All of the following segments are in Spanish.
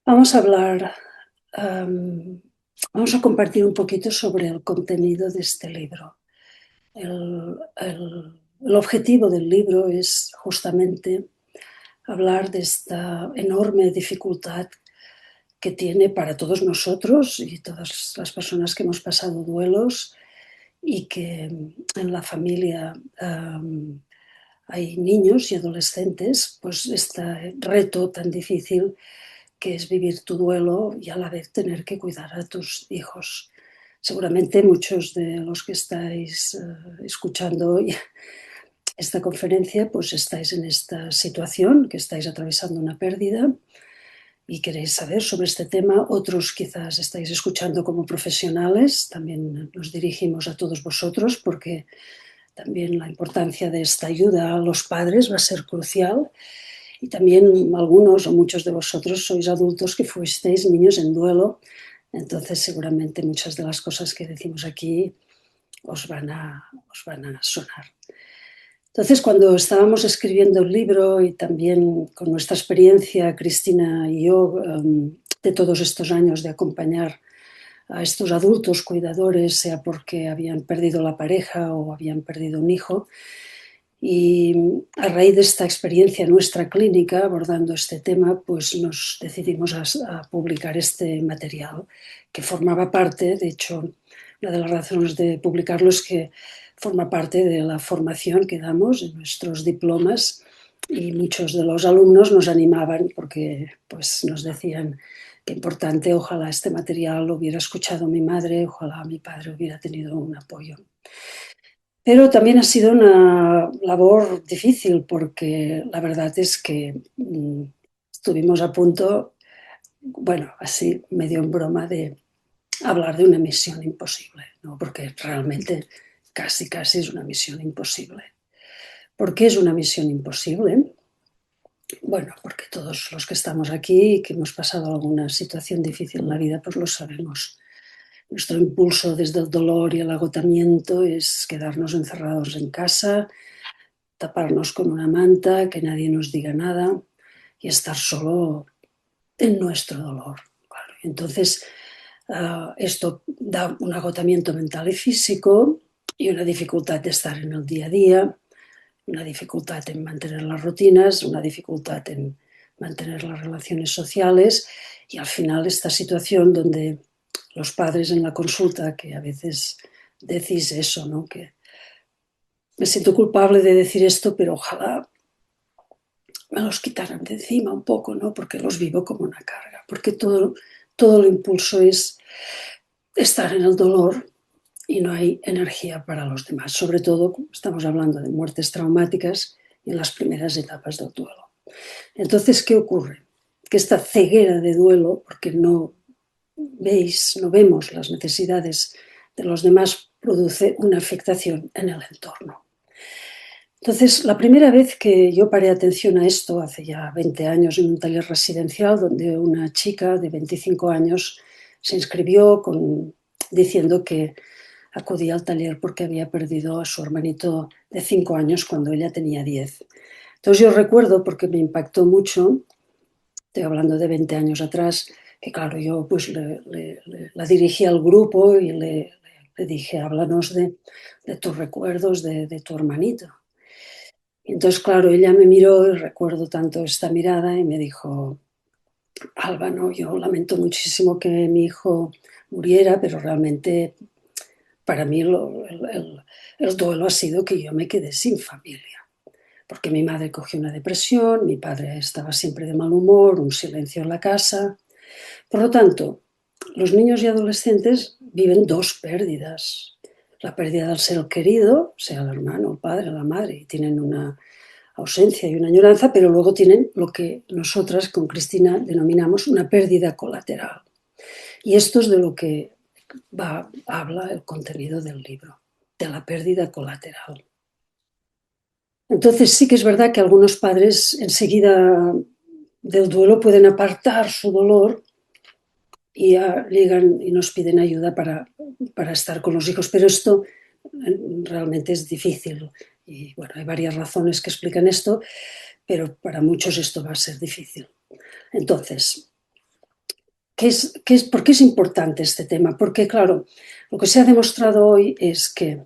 Vamos a hablar, vamos a compartir un poquito sobre el contenido de este libro. El objetivo del libro es justamente hablar de esta enorme dificultad que tiene para todos nosotros y todas las personas que hemos pasado duelos y que en la familia hay niños y adolescentes, pues este reto tan difícil que es vivir tu duelo y a la vez tener que cuidar a tus hijos. Seguramente muchos de los que estáis escuchando hoy esta conferencia, pues estáis en esta situación, que estáis atravesando una pérdida y queréis saber sobre este tema. Otros quizás estáis escuchando como profesionales. También nos dirigimos a todos vosotros porque también la importancia de esta ayuda a los padres va a ser crucial. Y también algunos o muchos de vosotros sois adultos que fuisteis niños en duelo, entonces seguramente muchas de las cosas que decimos aquí os van a sonar. Entonces, cuando estábamos escribiendo el libro y también con nuestra experiencia, Cristina y yo, de todos estos años de acompañar a estos adultos cuidadores, sea porque habían perdido la pareja o habían perdido un hijo, y a raíz de esta experiencia nuestra clínica abordando este tema, pues nos decidimos a publicar este material que formaba parte, de hecho, una de las razones de publicarlo es que forma parte de la formación que damos en nuestros diplomas y muchos de los alumnos nos animaban porque pues, nos decían que importante, ojalá este material lo hubiera escuchado mi madre, ojalá mi padre hubiera tenido un apoyo. Pero también ha sido una labor difícil porque la verdad es que estuvimos a punto, bueno, así medio en broma, de hablar de una misión imposible, ¿no? Porque realmente casi es una misión imposible. ¿Por qué es una misión imposible? Bueno, porque todos los que estamos aquí y que hemos pasado alguna situación difícil en la vida, pues lo sabemos. Nuestro impulso desde el dolor y el agotamiento es quedarnos encerrados en casa, taparnos con una manta, que nadie nos diga nada y estar solo en nuestro dolor. Claro. Entonces, esto da un agotamiento mental y físico y una dificultad de estar en el día a día, una dificultad en mantener las rutinas, una dificultad en mantener las relaciones sociales y al final esta situación donde los padres en la consulta, que a veces decís eso, ¿no? Que me siento culpable de decir esto, pero ojalá me los quitaran de encima un poco, ¿no? Porque los vivo como una carga, porque todo el impulso es estar en el dolor y no hay energía para los demás. Sobre todo, estamos hablando de muertes traumáticas en las primeras etapas del duelo. Entonces, ¿qué ocurre? Que esta ceguera de duelo, porque no vemos las necesidades de los demás, produce una afectación en el entorno. Entonces, la primera vez que yo paré atención a esto, hace ya 20 años, en un taller residencial donde una chica de 25 años se inscribió diciendo que acudía al taller porque había perdido a su hermanito de 5 años cuando ella tenía 10. Entonces yo recuerdo, porque me impactó mucho, estoy hablando de 20 años atrás, que claro, yo pues la dirigí al grupo y le dije, háblanos de tus recuerdos de tu hermanito. Y entonces, claro, ella me miró y recuerdo tanto esta mirada y me dijo, Alba, no, yo lamento muchísimo que mi hijo muriera, pero realmente para mí el duelo ha sido que yo me quedé sin familia, porque mi madre cogió una depresión, mi padre estaba siempre de mal humor, un silencio en la casa. Por lo tanto, los niños y adolescentes viven dos pérdidas. La pérdida del ser querido, sea el hermano, el padre, la madre, y tienen una ausencia y una añoranza, pero luego tienen lo que nosotras con Cristina denominamos una pérdida colateral. Y esto es de lo que habla el contenido del libro, de la pérdida colateral. Entonces sí que es verdad que algunos padres enseguida del duelo pueden apartar su dolor y llegan y nos piden ayuda para estar con los hijos, pero esto realmente es difícil. Y bueno, hay varias razones que explican esto, pero para muchos esto va a ser difícil. Entonces, ¿Por qué es importante este tema? Porque, claro, lo que se ha demostrado hoy es que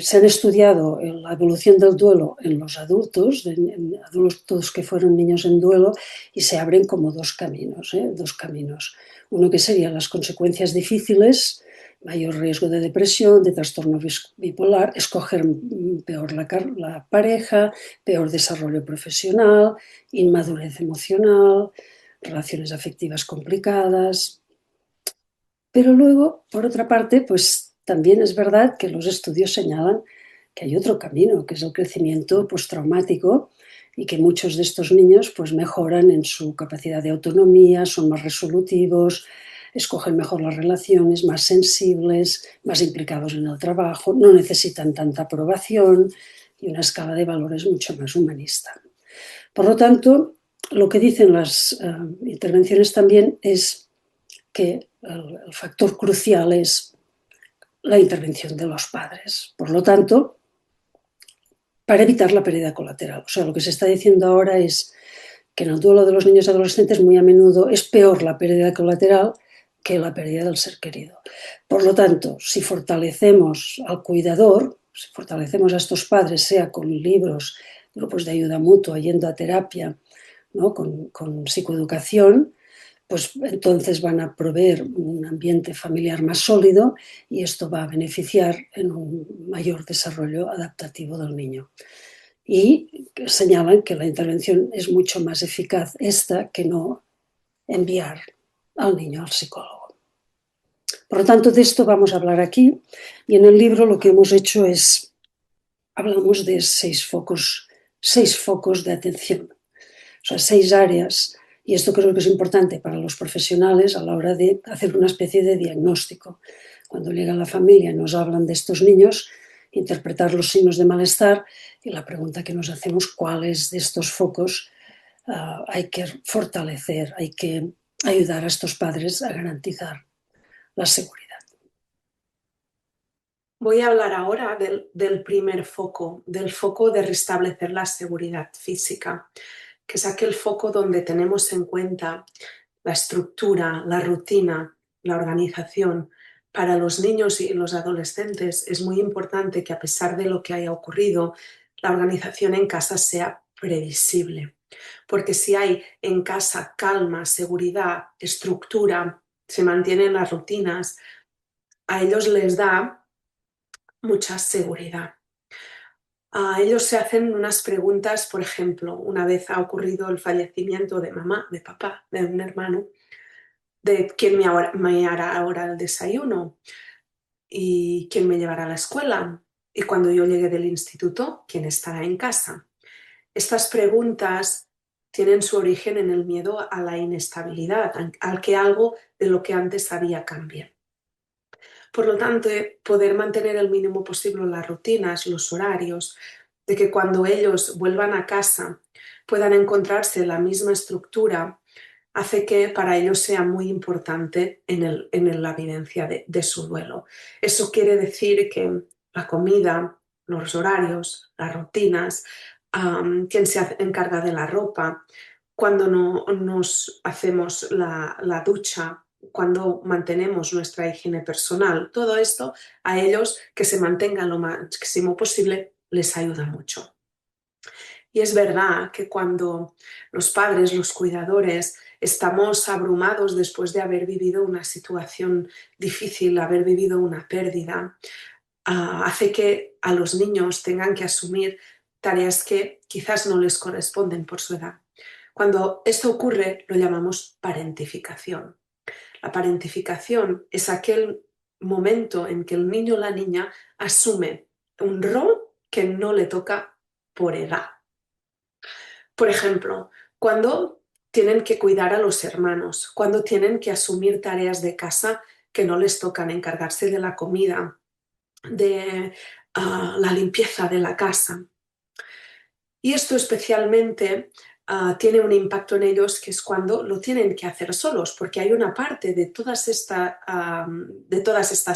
se han estudiado la evolución del duelo en los adultos, en adultos que fueron niños en duelo, y se abren como dos caminos, ¿eh? Dos caminos. Uno que serían las consecuencias difíciles, mayor riesgo de depresión, de trastorno bipolar, escoger peor la pareja, peor desarrollo profesional, inmadurez emocional, relaciones afectivas complicadas. Pero luego, por otra parte, pues también es verdad que los estudios señalan que hay otro camino, que es el crecimiento postraumático y que muchos de estos niños pues mejoran en su capacidad de autonomía, son más resolutivos, escogen mejor las relaciones, más sensibles, más implicados en el trabajo, no necesitan tanta aprobación y una escala de valores mucho más humanista. Por lo tanto, lo que dicen las intervenciones también es que el factor crucial es la intervención de los padres. Por lo tanto, para evitar la pérdida colateral. O sea, lo que se está diciendo ahora es que en el duelo de los niños y adolescentes muy a menudo es peor la pérdida colateral que la pérdida del ser querido. Por lo tanto, si fortalecemos al cuidador, si fortalecemos a estos padres, sea con libros, grupos de ayuda mutua, yendo a terapia, ¿no? con psicoeducación, pues entonces van a proveer un ambiente familiar más sólido y esto va a beneficiar en un mayor desarrollo adaptativo del niño. Y señalan que la intervención es mucho más eficaz esta que no enviar al niño al psicólogo. Por lo tanto, de esto vamos a hablar aquí y en el libro lo que hemos hecho es, hablamos de seis focos de atención, o sea, 6 áreas. Y esto creo que es importante para los profesionales a la hora de hacer una especie de diagnóstico. Cuando llega la familia y nos hablan de estos niños, interpretar los signos de malestar y la pregunta que nos hacemos, ¿cuáles de estos focos hay que fortalecer, hay que ayudar a estos padres a garantizar la seguridad? Voy a hablar ahora del primer foco, del foco de restablecer la seguridad física, que es aquel foco donde tenemos en cuenta la estructura, la rutina, la organización. Para los niños y los adolescentes es muy importante que a pesar de lo que haya ocurrido, la organización en casa sea previsible. Porque si hay en casa calma, seguridad, estructura, se mantienen las rutinas, a ellos les da mucha seguridad. Ellos se hacen unas preguntas, por ejemplo, una vez ha ocurrido el fallecimiento de mamá, de papá, de un hermano, de quién me hará ahora el desayuno y quién me llevará a la escuela y cuando yo llegue del instituto, quién estará en casa. Estas preguntas tienen su origen en el miedo a la inestabilidad, al que algo de lo que antes había cambiado. Por lo tanto, poder mantener el mínimo posible las rutinas, los horarios, de que cuando ellos vuelvan a casa puedan encontrarse la misma estructura, hace que para ellos sea muy importante en la vivencia de su duelo. Eso quiere decir que la comida, los horarios, las rutinas, quien se encarga de la ropa, cuando no nos hacemos la ducha, cuando mantenemos nuestra higiene personal, todo esto a ellos que se mantengan lo máximo posible les ayuda mucho. Y es verdad que cuando los padres, los cuidadores, estamos abrumados después de haber vivido una situación difícil, haber vivido una pérdida, hace que a los niños tengan que asumir tareas que quizás no les corresponden por su edad. Cuando esto ocurre, lo llamamos parentificación. La parentificación es aquel momento en que el niño o la niña asume un rol que no le toca por edad. Por ejemplo, cuando tienen que cuidar a los hermanos, cuando tienen que asumir tareas de casa que no les tocan, encargarse de la comida, de la limpieza de la casa. Y esto especialmente tiene un impacto en ellos que es cuando lo tienen que hacer solos, porque hay una parte de todas estas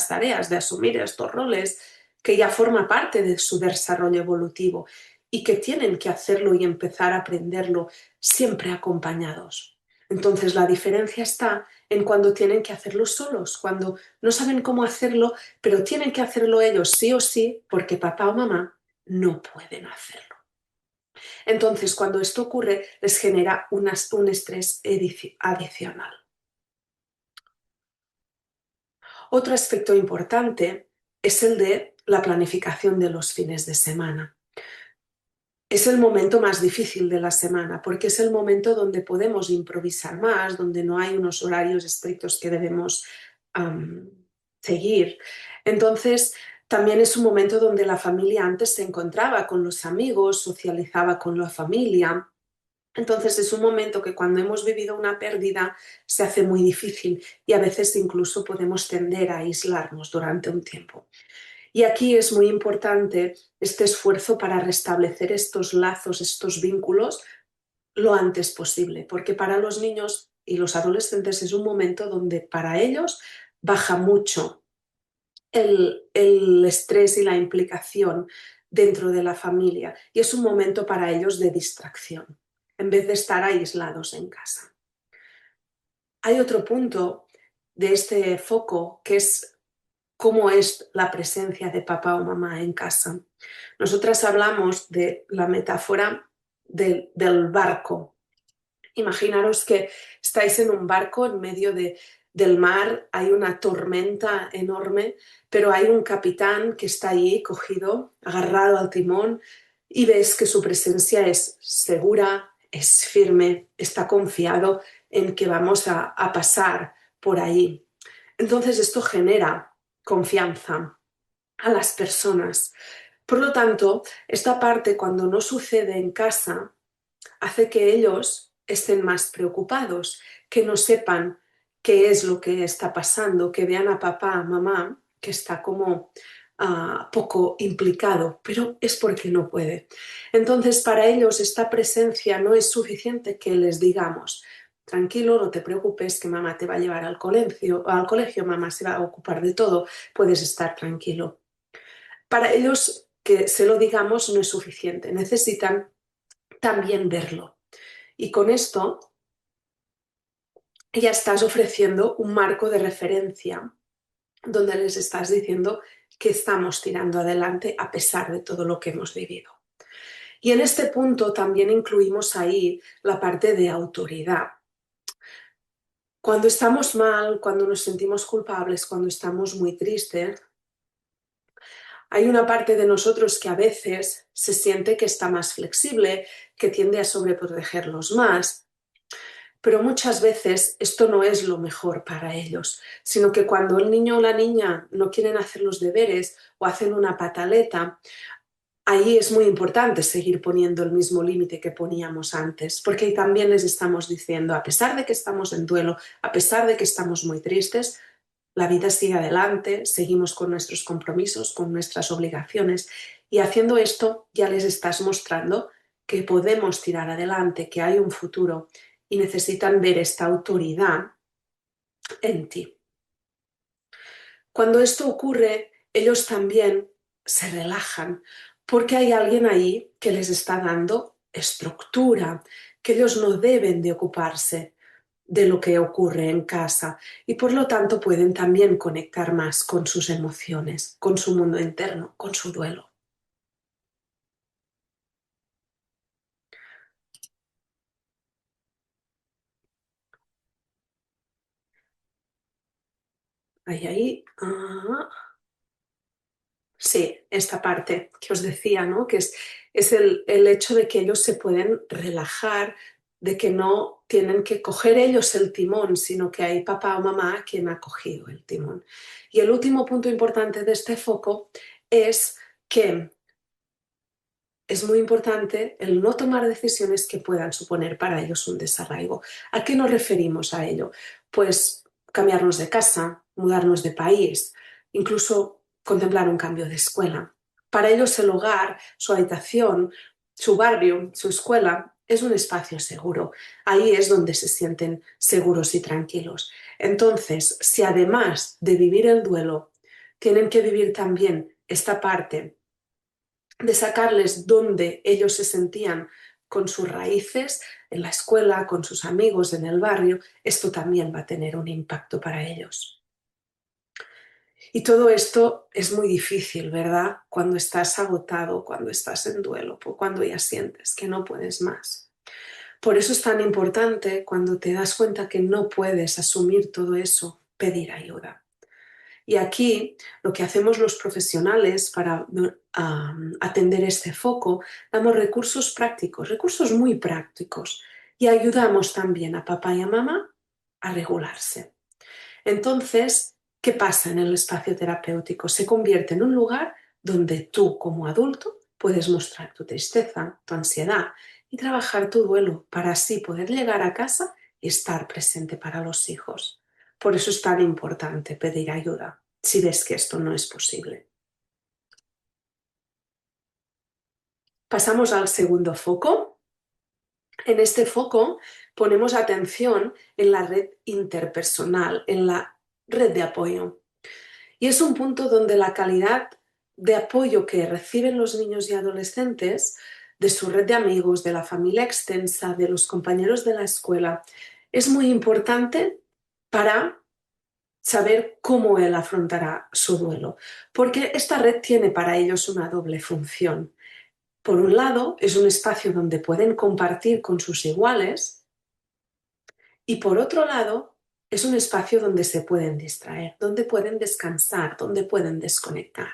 tareas, de asumir estos roles, que ya forma parte de su desarrollo evolutivo y que tienen que hacerlo y empezar a aprenderlo siempre acompañados. Entonces la diferencia está en cuando tienen que hacerlo solos, cuando no saben cómo hacerlo, pero tienen que hacerlo ellos sí o sí, porque papá o mamá no pueden hacerlo. Entonces, cuando esto ocurre, les genera un estrés adicional. Otro aspecto importante es el de la planificación de los fines de semana. Es el momento más difícil de la semana porque es el momento donde podemos improvisar más, donde no hay unos horarios estrictos que debemos seguir. Entonces, también es un momento donde la familia antes se encontraba con los amigos, socializaba con la familia. Entonces es un momento que cuando hemos vivido una pérdida se hace muy difícil y a veces incluso podemos tender a aislarnos durante un tiempo. Y aquí es muy importante este esfuerzo para restablecer estos lazos, estos vínculos lo antes posible, porque para los niños y los adolescentes es un momento donde para ellos baja mucho el estrés y la implicación dentro de la familia y es un momento para ellos de distracción, en vez de estar aislados en casa. Hay otro punto de este foco que es cómo es la presencia de papá o mamá en casa. Nosotras hablamos de la metáfora del barco. Imaginaros que estáis en un barco en medio del mar, hay una tormenta enorme, pero hay un capitán que está allí cogido, agarrado al timón, y ves que su presencia es segura, es firme, está confiado en que vamos a pasar por ahí. Entonces esto genera confianza a las personas. Por lo tanto, esta parte cuando no sucede en casa hace que ellos estén más preocupados, que no sepan qué es lo que está pasando, que vean a papá, a mamá, que está como poco implicado, pero es porque no puede. Entonces, para ellos esta presencia no es suficiente que les digamos, tranquilo, no te preocupes, que mamá te va a llevar al colegio, mamá se va a ocupar de todo, puedes estar tranquilo. Para ellos que se lo digamos no es suficiente, necesitan también verlo. Y con esto ya estás ofreciendo un marco de referencia donde les estás diciendo que estamos tirando adelante a pesar de todo lo que hemos vivido. Y en este punto también incluimos ahí la parte de autoridad. Cuando estamos mal, cuando nos sentimos culpables, cuando estamos muy tristes, hay una parte de nosotros que a veces se siente que está más flexible, que tiende a sobreprotegerlos más, pero muchas veces esto no es lo mejor para ellos, sino que cuando el niño o la niña no quieren hacer los deberes o hacen una pataleta, ahí es muy importante seguir poniendo el mismo límite que poníamos antes, porque ahí también les estamos diciendo, a pesar de que estamos en duelo, a pesar de que estamos muy tristes, la vida sigue adelante, seguimos con nuestros compromisos, con nuestras obligaciones y haciendo esto ya les estás mostrando que podemos tirar adelante, que hay un futuro y necesitan ver esta autoridad en ti. Cuando esto ocurre, ellos también se relajan porque hay alguien ahí que les está dando estructura, que ellos no deben de ocuparse de lo que ocurre en casa y por lo tanto pueden también conectar más con sus emociones, con su mundo interno, con su duelo. Ahí. Sí, esta parte que os decía, ¿no? Que es el hecho de que ellos se pueden relajar, de que no tienen que coger ellos el timón, sino que hay papá o mamá quien ha cogido el timón. Y el último punto importante de este foco es que es muy importante el no tomar decisiones que puedan suponer para ellos un desarraigo. ¿A qué nos referimos a ello? Pues cambiarnos de casa, mudarnos de país, incluso contemplar un cambio de escuela. Para ellos el hogar, su habitación, su barrio, su escuela es un espacio seguro. Ahí es donde se sienten seguros y tranquilos. Entonces, si además de vivir el duelo, tienen que vivir también esta parte de sacarles donde ellos se sentían con sus raíces en la escuela, con sus amigos, en el barrio, esto también va a tener un impacto para ellos. Y todo esto es muy difícil, ¿verdad? Cuando estás agotado, cuando estás en duelo, cuando ya sientes que no puedes más. Por eso es tan importante cuando te das cuenta que no puedes asumir todo eso, pedir ayuda. Y aquí lo que hacemos los profesionales para atender este foco, damos recursos prácticos, recursos muy prácticos, y ayudamos también a papá y a mamá a regularse. Entonces, ¿qué pasa en el espacio terapéutico? Se convierte en un lugar donde tú, como adulto, puedes mostrar tu tristeza, tu ansiedad y trabajar tu duelo para así poder llegar a casa y estar presente para los hijos. Por eso es tan importante pedir ayuda si ves que esto no es posible. Pasamos al segundo foco. En este foco ponemos atención en la red interpersonal, en la red de apoyo. Y es un punto donde la calidad de apoyo que reciben los niños y adolescentes de su red de amigos, de la familia extensa, de los compañeros de la escuela, es muy importante para saber cómo él afrontará su duelo. Porque esta red tiene para ellos una doble función. Por un lado, es un espacio donde pueden compartir con sus iguales, y por otro lado, es un espacio donde se pueden distraer, donde pueden descansar, donde pueden desconectar.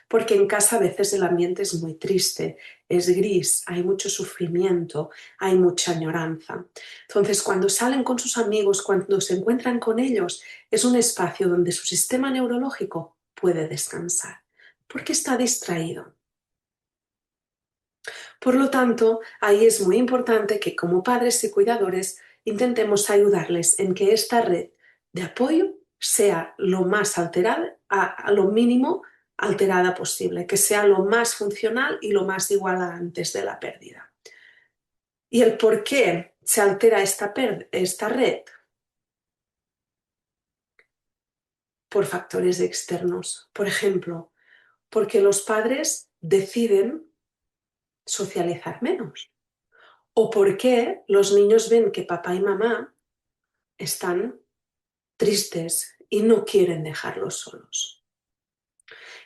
Porque en casa a veces el ambiente es muy triste, es gris, hay mucho sufrimiento, hay mucha añoranza. Entonces, cuando salen con sus amigos, cuando se encuentran con ellos, es un espacio donde su sistema neurológico puede descansar, porque está distraído. Por lo tanto, ahí es muy importante que como padres y cuidadores intentemos ayudarles en que esta red de apoyo sea lo más alterada, a lo mínimo alterada posible, que sea lo más funcional y lo más igual a antes de la pérdida. ¿Y el por qué se altera esta red? Por factores externos. Por ejemplo, porque los padres deciden socializar menos. O porque los niños ven que papá y mamá están tristes y no quieren dejarlos solos.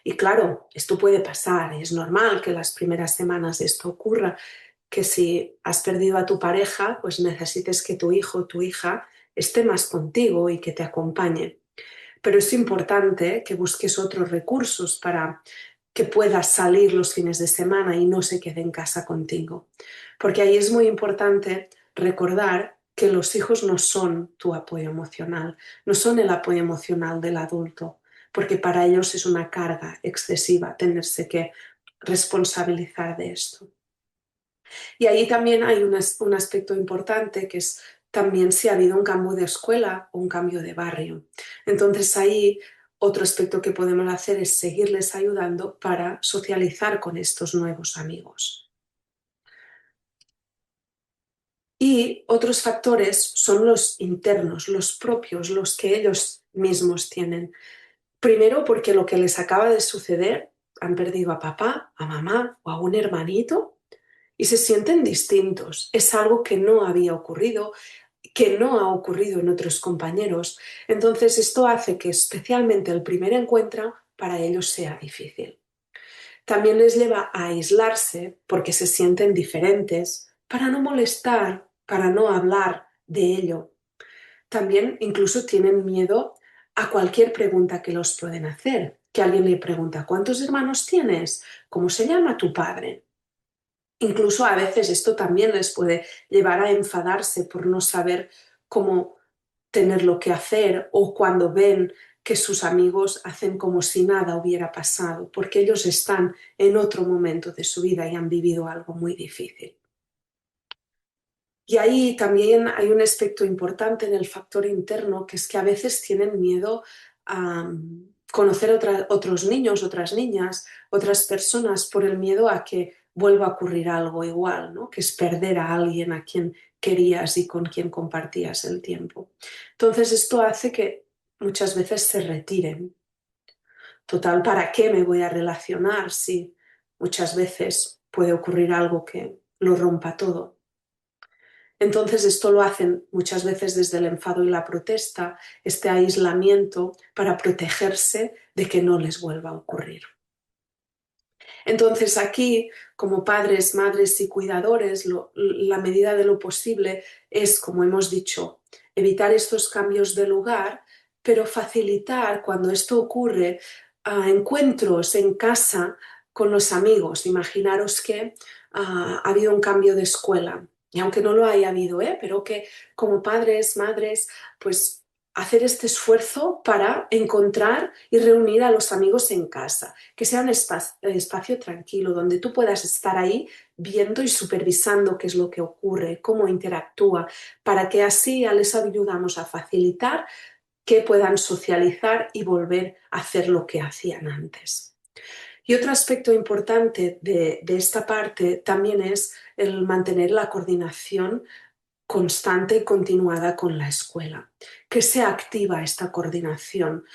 Y claro, esto puede pasar, y es normal que las primeras semanas esto ocurra, que si has perdido a tu pareja, pues necesites que tu hijo o tu hija esté más contigo y que te acompañe. Pero es importante que busques otros recursos para que puedas salir los fines de semana y no se quede en casa contigo. Porque ahí es muy importante recordar que los hijos no son tu apoyo emocional, no son el apoyo emocional del adulto, porque para ellos es una carga excesiva tenerse que responsabilizar de esto. Y ahí también hay un aspecto importante que es también si ha habido un cambio de escuela o un cambio de barrio. Entonces ahí otro aspecto que podemos hacer es seguirles ayudando para socializar con estos nuevos amigos. Y otros factores son los internos, los propios, los que ellos mismos tienen. Primero porque lo que les acaba de suceder, han perdido a papá, a mamá o a un hermanito y se sienten distintos. Es algo que no había ocurrido, que no ha ocurrido en otros compañeros. Entonces esto hace que especialmente el primer encuentro para ellos sea difícil. También les lleva a aislarse porque se sienten diferentes, para no molestar, para no hablar de ello. También incluso tienen miedo a cualquier pregunta que los pueden hacer. Que alguien le pregunta, ¿cuántos hermanos tienes? ¿Cómo se llama tu padre? Incluso a veces esto también les puede llevar a enfadarse por no saber cómo tener lo que hacer, o cuando ven que sus amigos hacen como si nada hubiera pasado, porque ellos están en otro momento de su vida y han vivido algo muy difícil. Y ahí también hay un aspecto importante en el factor interno, que es que a veces tienen miedo a conocer otros niños, otras niñas, otras personas, por el miedo a que vuelva a ocurrir algo igual, ¿no? Que es perder a alguien a quien querías y con quien compartías el tiempo. Entonces esto hace que muchas veces se retiren. Total, ¿para qué me voy a relacionar si muchas veces puede ocurrir algo que lo rompa todo. Entonces esto lo hacen muchas veces desde el enfado y la protesta, este aislamiento para protegerse de que no les vuelva a ocurrir. Entonces aquí, como padres, madres y cuidadores, la medida de lo posible es, como hemos dicho, evitar estos cambios de lugar, pero facilitar cuando esto ocurre encuentros en casa con los amigos. Imaginaros que ha habido un cambio de escuela. Y aunque no lo haya habido, pero que como padres, madres, pues hacer este esfuerzo para encontrar y reunir a los amigos en casa, que sea un espacio tranquilo, donde tú puedas estar ahí viendo y supervisando qué es lo que ocurre, cómo interactúa, para que así ya les ayudamos a facilitar que puedan socializar y volver a hacer lo que hacían antes. Y otro aspecto importante de esta parte también es el mantener la coordinación constante y continuada con la escuela, que sea activa esta coordinación,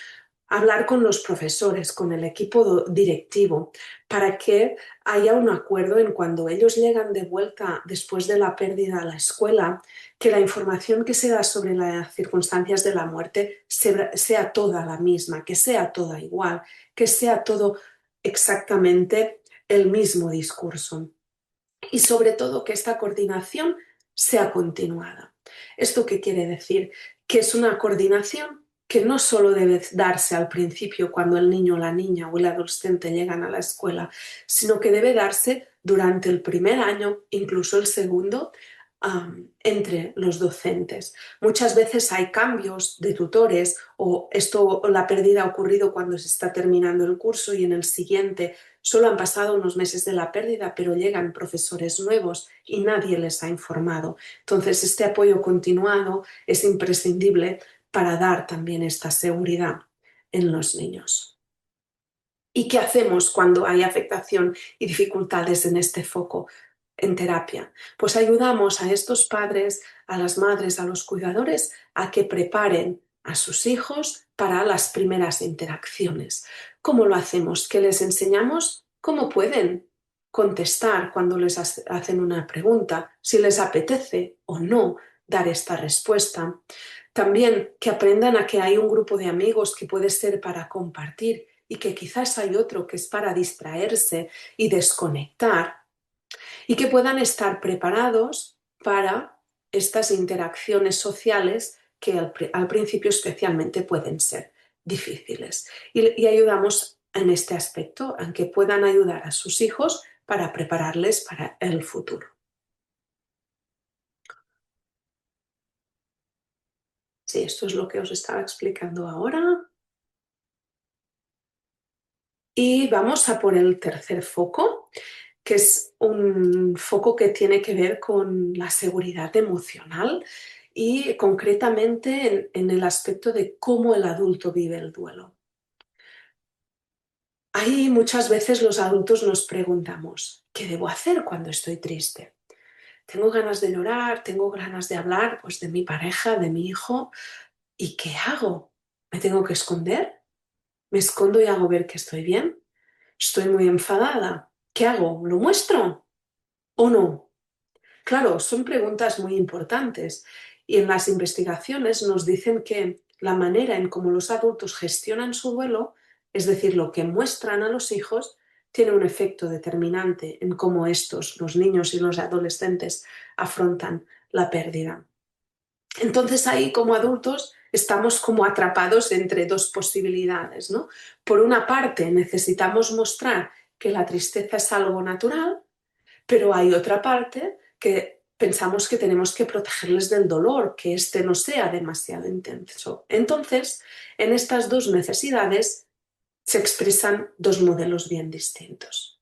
hablar con los profesores, con el equipo directivo, para que haya un acuerdo en cuando ellos llegan de vuelta después de la pérdida a la escuela, que la información que se da sobre las circunstancias de la muerte sea toda la misma, que sea toda igual, que sea todo exactamente el mismo discurso. Y sobre todo que esta coordinación sea continuada. ¿Esto qué quiere decir? Que es una coordinación que no solo debe darse al principio cuando el niño, la niña o el adolescente llegan a la escuela, sino que debe darse durante el primer año, incluso el segundo, entre los docentes. Muchas veces hay cambios de tutores o la pérdida ha ocurrido cuando se está terminando el curso y en el siguiente solo han pasado unos meses de la pérdida, pero llegan profesores nuevos y nadie les ha informado. Entonces, este apoyo continuado es imprescindible para dar también esta seguridad en los niños. ¿Y qué hacemos cuando hay afectación y dificultades en este foco en terapia? Pues ayudamos a estos padres, a las madres, a los cuidadores a que preparen a sus hijos para las primeras interacciones. ¿Cómo lo hacemos? ¿Qué les enseñamos? ¿Cómo pueden contestar cuando les hacen una pregunta? Si les apetece o no dar esta respuesta. También que aprendan a que hay un grupo de amigos que puede ser para compartir y que quizás hay otro que es para distraerse y desconectar, y que puedan estar preparados para estas interacciones sociales que al principio especialmente pueden ser difíciles. Y ayudamos en este aspecto, en que puedan ayudar a sus hijos para prepararles para el futuro. Sí, esto es lo que os estaba explicando ahora. Y vamos a por el tercer foco, que es un foco que tiene que ver con la seguridad emocional y concretamente en el aspecto de cómo el adulto vive el duelo. Ahí muchas veces los adultos nos preguntamos, ¿qué debo hacer cuando estoy triste? Tengo ganas de llorar, tengo ganas de hablar pues, de mi pareja, de mi hijo, ¿y qué hago? ¿Me tengo que esconder? ¿Me escondo y hago ver que estoy bien? Estoy muy enfadada. ¿Qué hago? ¿Lo muestro o no? Claro, son preguntas muy importantes y en las investigaciones nos dicen que la manera en cómo los adultos gestionan su duelo, es decir, lo que muestran a los hijos, tiene un efecto determinante en cómo estos, los niños y los adolescentes, afrontan la pérdida. Entonces ahí como adultos estamos como atrapados entre dos posibilidades, ¿no? Por una parte necesitamos mostrar que la tristeza es algo natural, pero hay otra parte que pensamos que tenemos que protegerles del dolor, que este no sea demasiado intenso. Entonces, en estas dos necesidades se expresan dos modelos bien distintos.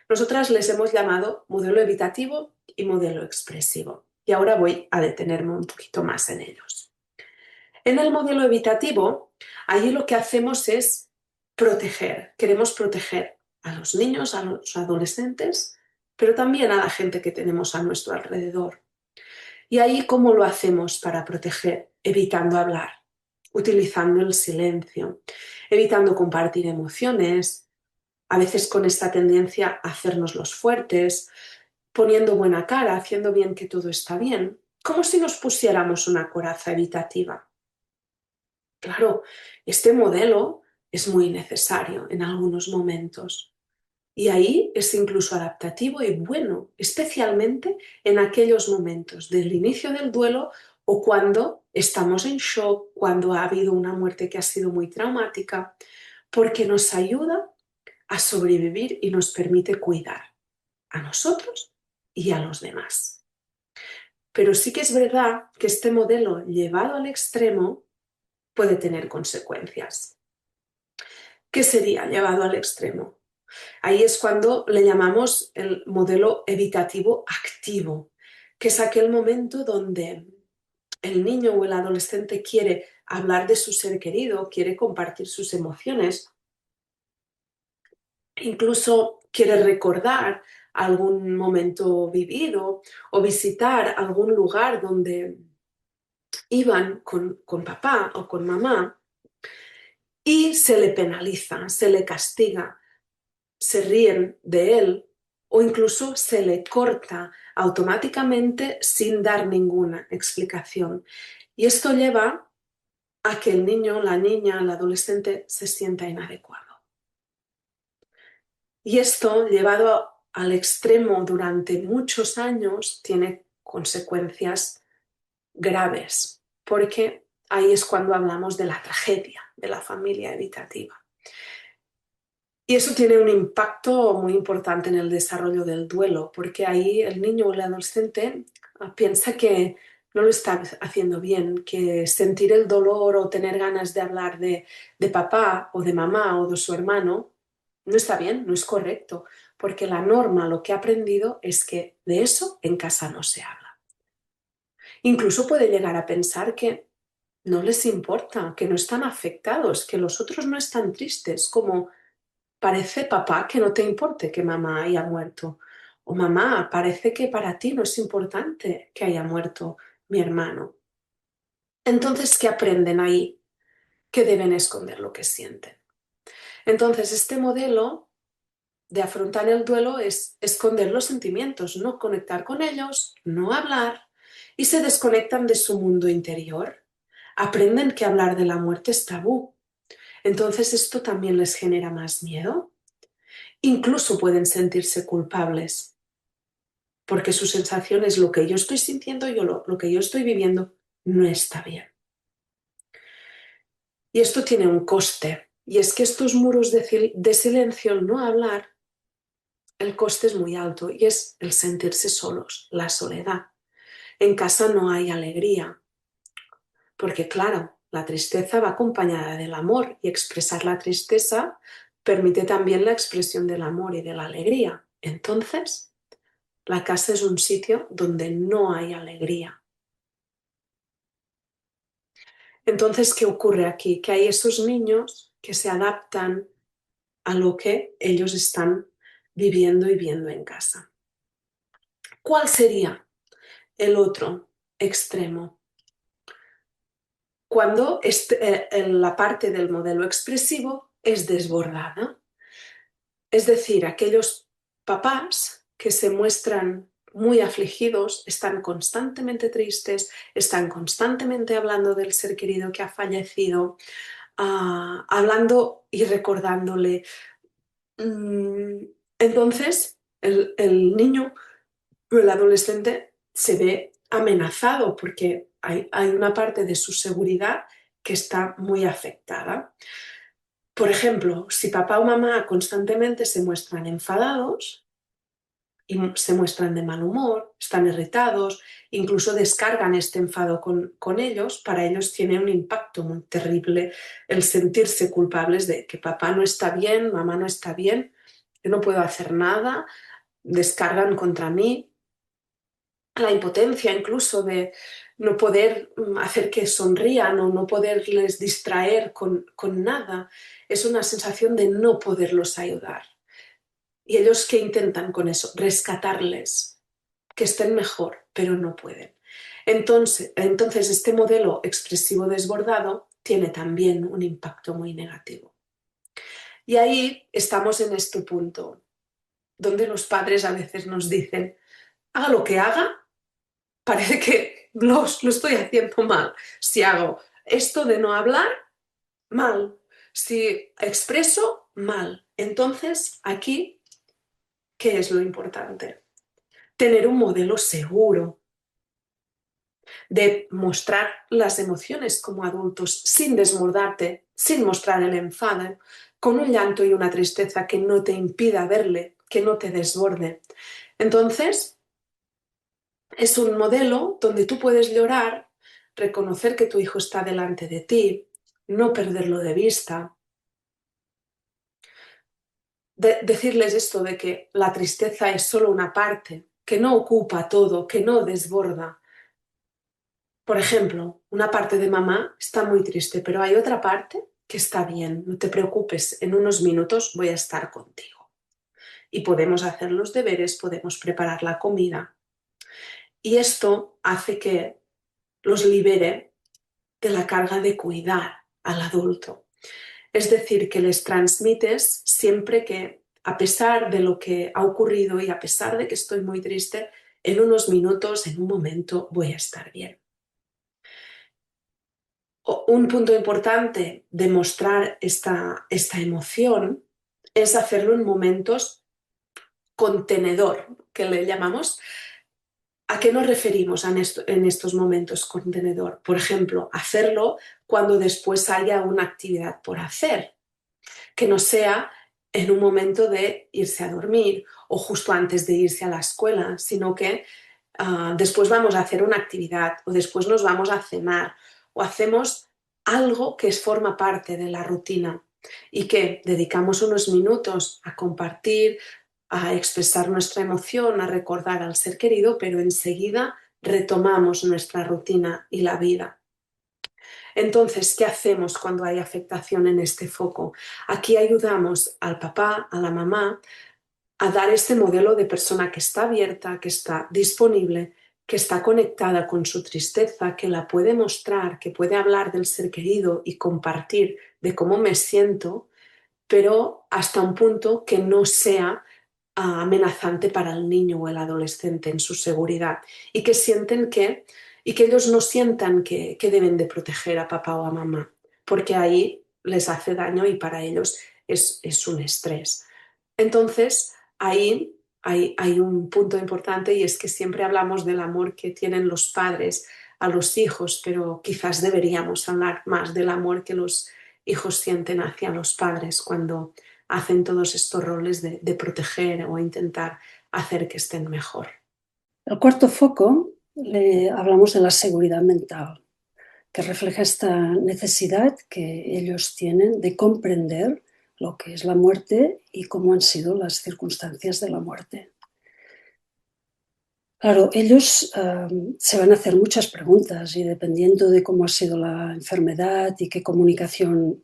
Nosotras les hemos llamado modelo evitativo y modelo expresivo. Y ahora voy a detenerme un poquito más en ellos. En el modelo evitativo, allí lo que hacemos es proteger. Queremos proteger a los niños, a los adolescentes, pero también a la gente que tenemos a nuestro alrededor. ¿Y ahí cómo lo hacemos para proteger? Evitando hablar, utilizando el silencio, evitando compartir emociones, a veces con esta tendencia a hacernos los fuertes, poniendo buena cara, haciendo bien que todo está bien, como si nos pusiéramos una coraza evitativa. Claro, este modelo es muy necesario en algunos momentos. Y ahí es incluso adaptativo y bueno, especialmente en aquellos momentos del inicio del duelo o cuando estamos en shock, cuando ha habido una muerte que ha sido muy traumática, porque nos ayuda a sobrevivir y nos permite cuidar a nosotros y a los demás. Pero sí que es verdad que este modelo llevado al extremo puede tener consecuencias. ¿Qué sería llevado al extremo? Ahí es cuando le llamamos el modelo evitativo activo, que es aquel momento donde el niño o el adolescente quiere hablar de su ser querido, quiere compartir sus emociones, incluso quiere recordar algún momento vivido o visitar algún lugar donde iban con papá o con mamá y se le penaliza, se le castiga, se ríen de él o incluso se le corta automáticamente sin dar ninguna explicación. Y esto lleva a que el niño, la niña, el adolescente se sienta inadecuado. Y esto, llevado al extremo durante muchos años, tiene consecuencias graves, porque ahí es cuando hablamos de la tragedia de la familia evitativa. Y eso tiene un impacto muy importante en el desarrollo del duelo, porque ahí el niño o el adolescente piensa que no lo está haciendo bien, que sentir el dolor o tener ganas de hablar de papá o de mamá o de su hermano no está bien, no es correcto, porque la norma, lo que ha aprendido es que de eso en casa no se habla. Incluso puede llegar a pensar que no les importa, que no están afectados, que los otros no están tristes, como parece, papá, que no te importe que mamá haya muerto. O mamá, parece que para ti no es importante que haya muerto mi hermano. Entonces, ¿qué aprenden ahí? Que deben esconder lo que sienten. Entonces, este modelo de afrontar el duelo es esconder los sentimientos, no conectar con ellos, no hablar, y se desconectan de su mundo interior. Aprenden que hablar de la muerte es tabú. Entonces, esto también les genera más miedo. Incluso pueden sentirse culpables, porque su sensación es lo que yo estoy sintiendo, lo que yo estoy viviendo no está bien. Y esto tiene un coste, y es que estos muros de silencio, el no hablar, el coste es muy alto, y es el sentirse solos, la soledad. En casa no hay alegría, porque claro, la tristeza va acompañada del amor, y expresar la tristeza permite también la expresión del amor y de la alegría. Entonces, la casa es un sitio donde no hay alegría. Entonces, ¿qué ocurre aquí? Que hay esos niños que se adaptan a lo que ellos están viviendo y viendo en casa. ¿Cuál sería el otro extremo? Cuando la parte del modelo expresivo es desbordada. Es decir, aquellos papás que se muestran muy afligidos, están constantemente tristes, están constantemente hablando del ser querido que ha fallecido, hablando y recordándole. Entonces, el niño o el adolescente se ve amenazado porque hay una parte de su seguridad que está muy afectada. Por ejemplo, si papá o mamá constantemente se muestran enfadados y se muestran de mal humor, están irritados, incluso descargan este enfado con ellos, para ellos tiene un impacto muy terrible el sentirse culpables de que papá no está bien, mamá no está bien, yo no puedo hacer nada, descargan contra mí. La impotencia incluso de no poder hacer que sonrían o no poderles distraer con nada, es una sensación de no poderlos ayudar. Y ellos, ¿qué intentan con eso? Rescatarles, que estén mejor, pero no pueden. Entonces este modelo expresivo desbordado tiene también un impacto muy negativo. Y ahí estamos en este punto, donde los padres a veces nos dicen, haga lo que haga, parece que lo estoy haciendo mal. Si hago esto de no hablar, mal. Si expreso, mal. Entonces, aquí, ¿qué es lo importante? Tener un modelo seguro de mostrar las emociones como adultos sin desbordarte, sin mostrar el enfado, con un llanto y una tristeza que no te impida verle, que no te desborde. Entonces, es un modelo donde tú puedes llorar, reconocer que tu hijo está delante de ti, no perderlo de vista, decirles esto de que la tristeza es solo una parte, que no ocupa todo, que no desborda. Por ejemplo, una parte de mamá está muy triste, pero hay otra parte que está bien. No te preocupes, en unos minutos voy a estar contigo. Y podemos hacer los deberes, podemos preparar la comida. Y esto hace que los libere de la carga de cuidar al adulto. Es decir, que les transmites siempre que, a pesar de lo que ha ocurrido y a pesar de que estoy muy triste, en unos minutos, en un momento, voy a estar bien. Un punto importante de mostrar esta emoción es hacerlo en momentos contenedor, que le llamamos. ¿A qué nos referimos en estos momentos contenedor? Por ejemplo, hacerlo cuando después haya una actividad por hacer, que no sea en un momento de irse a dormir o justo antes de irse a la escuela, sino que después vamos a hacer una actividad o después nos vamos a cenar o hacemos algo que forma parte de la rutina y que dedicamos unos minutos a compartir, a expresar nuestra emoción, a recordar al ser querido, pero enseguida retomamos nuestra rutina y la vida. Entonces, ¿qué hacemos cuando hay afectación en este foco? Aquí ayudamos al papá, a la mamá, a dar este modelo de persona que está abierta, que está disponible, que está conectada con su tristeza, que la puede mostrar, que puede hablar del ser querido y compartir de cómo me siento, pero hasta un punto que no sea amenazante para el niño o el adolescente en su seguridad y que ellos no sientan que deben de proteger a papá o a mamá, porque ahí les hace daño y para ellos es un estrés. Entonces, ahí hay un punto importante y es que siempre hablamos del amor que tienen los padres a los hijos, pero quizás deberíamos hablar más del amor que los hijos sienten hacia los padres cuando hacen todos estos roles de proteger o intentar hacer que estén mejor. El cuarto foco hablamos de la seguridad mental, que refleja esta necesidad que ellos tienen de comprender lo que es la muerte y cómo han sido las circunstancias de la muerte. Claro, ellos se van a hacer muchas preguntas y dependiendo de cómo ha sido la enfermedad y qué comunicación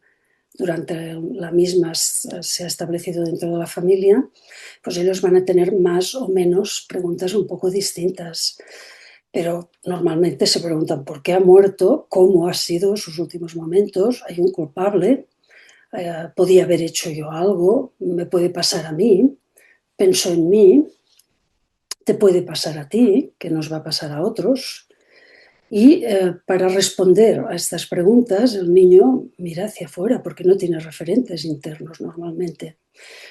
durante la misma se ha establecido dentro de la familia, pues ellos van a tener más o menos preguntas un poco distintas. Pero normalmente se preguntan por qué ha muerto, cómo ha sido sus últimos momentos, hay un culpable, podía haber hecho yo algo, me puede pasar a mí, pensó en mí, te puede pasar a ti, que nos va a pasar a otros. Y para responder a estas preguntas, el niño mira hacia afuera porque no tiene referentes internos normalmente.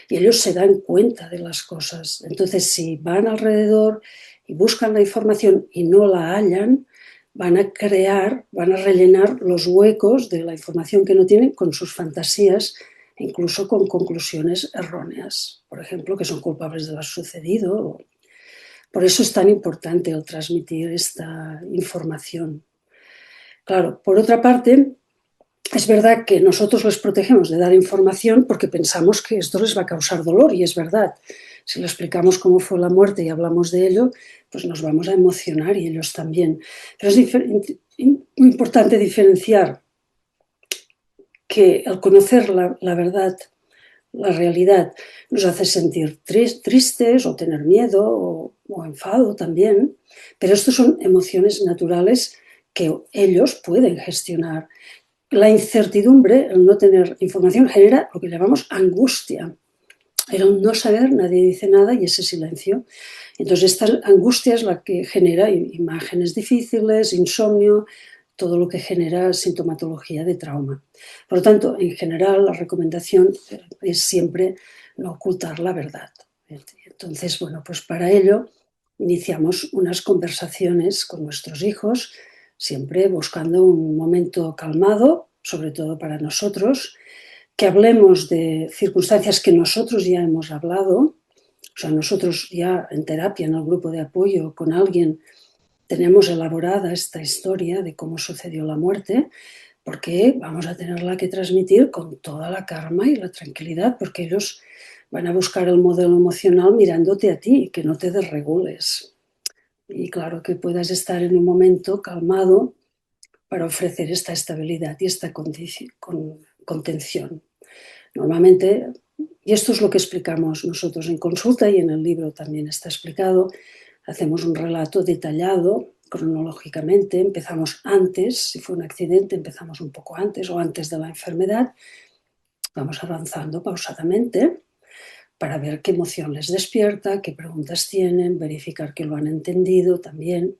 Y ellos se dan cuenta de las cosas. Entonces, si van alrededor y buscan la información y no la hallan, van a rellenar los huecos de la información que no tienen con sus fantasías, incluso con conclusiones erróneas. Por ejemplo, que son culpables de lo sucedido. Por eso es tan importante el transmitir esta información. Claro, por otra parte, es verdad que nosotros les protegemos de dar información porque pensamos que esto les va a causar dolor y es verdad. Si le explicamos cómo fue la muerte y hablamos de ello, pues nos vamos a emocionar y ellos también. Pero es muy importante diferenciar que al conocer la verdad, la realidad, nos hace sentir tristes o tener miedo o enfado también, pero estos son emociones naturales que ellos pueden gestionar. La incertidumbre, el no tener información, genera lo que llamamos angustia. Era un no saber, nadie dice nada y ese silencio. Entonces esta angustia es la que genera imágenes difíciles, insomnio, todo lo que genera sintomatología de trauma. Por lo tanto, en general, la recomendación es siempre no ocultar la verdad. Entonces, bueno, pues para ello iniciamos unas conversaciones con nuestros hijos, siempre buscando un momento calmado, sobre todo para nosotros, que hablemos de circunstancias que nosotros ya hemos hablado, o sea, nosotros ya en terapia, en el grupo de apoyo con alguien, tenemos elaborada esta historia de cómo sucedió la muerte, porque vamos a tenerla que transmitir con toda la calma y la tranquilidad, porque ellos van a buscar el modelo emocional mirándote a ti, que no te desregules. Y claro, que puedas estar en un momento calmado para ofrecer esta estabilidad y esta contención. Normalmente, y esto es lo que explicamos nosotros en consulta y en el libro también está explicado, hacemos un relato detallado cronológicamente, empezamos antes, si fue un accidente empezamos un poco antes o antes de la enfermedad, vamos avanzando pausadamente para ver qué emoción les despierta, qué preguntas tienen, verificar que lo han entendido también.